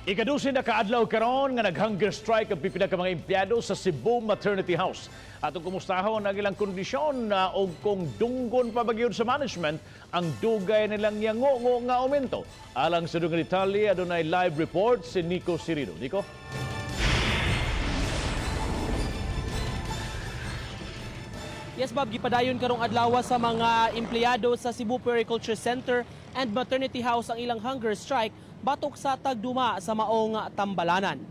Ikadusin na kaadlaw karon nga nag-hunger strike ang pipila ka mga empleyado sa Cebu Maternity House. Atong kumustahon ang ilang kondisyon na og kung dunggon pa bagyon sa management ang dugay nilang yango nga aumento. Alang sa dungang detalye, adunay live report si Nico Sirino. Nico? Yes, Bob, gipadayon karong adlaw sa mga empleyado sa Cebu Puericulture Center and Maternity House ang ilang hunger strike batok sa tagduma sa maong tambalanan.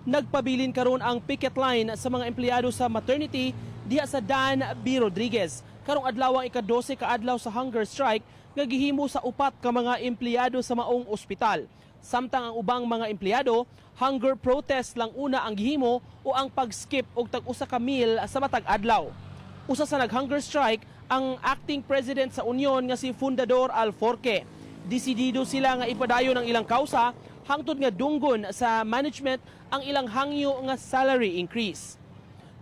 Nagpabilin karon ang picket line sa mga empleyado sa maternity diha sa Dan B. Rodriguez. Karong adlaw ang ika-12 ka adlaw sa hunger strike nga gihimo sa upat ka mga empleyado sa maong ospital. Samtang ang ubang mga empleyado, hunger protest lang una ang gihimo o ang pag-skip og tag-usa ka meal sa matag adlaw. Usa sa nag-hunger strike ang acting president sa Union nga si Fundador Alforque. Desidido sila nga ipadayon ang ilang kausa hangtod nga dunggon sa management ang ilang hangyo nga salary increase.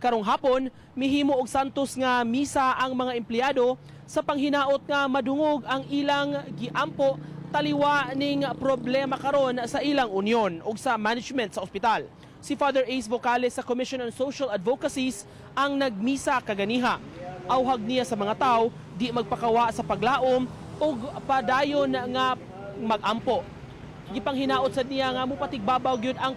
Karong hapon, mihimo og santos nga misa ang mga empleyado sa panghinaot nga madungog ang ilang giampo taliwa ning problema karon sa ilang union ug sa management sa ospital. Si Father Ace Vocales sa Commission on Social Advocacies ang nagmisa kaganiha. Awhag niya sa mga tao di magpakawa sa paglaom ug padayon nga magampo. Gipanghinaot sa niya nga mupatigbabaw gyud ang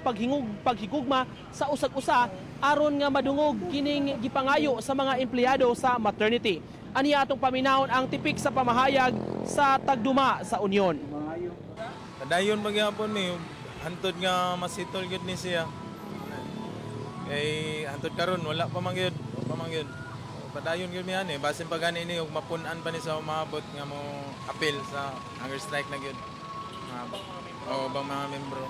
paghigugma sa usag-usa aron nga madungog kining gipangayo sa mga empleyado sa maternity. Aniya atong paminawon ang tipik sa pamahayag sa tagduma sa Union. Padayon magyapon mi hantod nga masitol gyud ni siya. Kay hantod karon wala pa man gyud, padayon gyud mi ani basin pa gani ni og mapun-an pa ni sa umabot nga mo appeal sa hunger strike na gyud. O bang mga membro.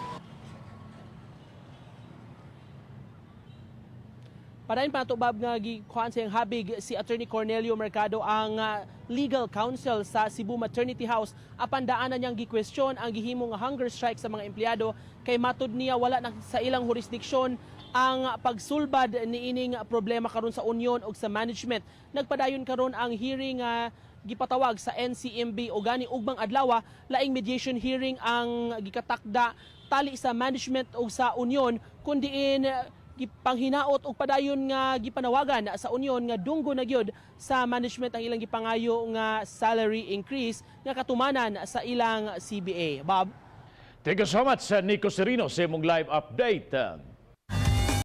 Padayon pa Bab nga gikuhaan sa habig si Attorney Cornelio Mercado ang legal counsel sa Cebu Maternity House apan daanan niyang gikwestiyon ang gihimo nga hunger strike sa mga empleyado kay matud niya wala na sa ilang jurisdiksyon ang pagsulbad niining problema karon sa union ug sa management. Nagpadayon karon ang hearing gipatawag sa NCMB o gani ugmang adlaw laing mediation hearing ang gikatakda tali sa management ug sa union kundiin gipanghinaot og padayon nga gipanawagan sa union nga dunggo na gyud sa management ang ilang gipangayo nga salary increase nga katumanan sa ilang CBA. Bob? Thank you so much, Nico Sirino, sa imong live update.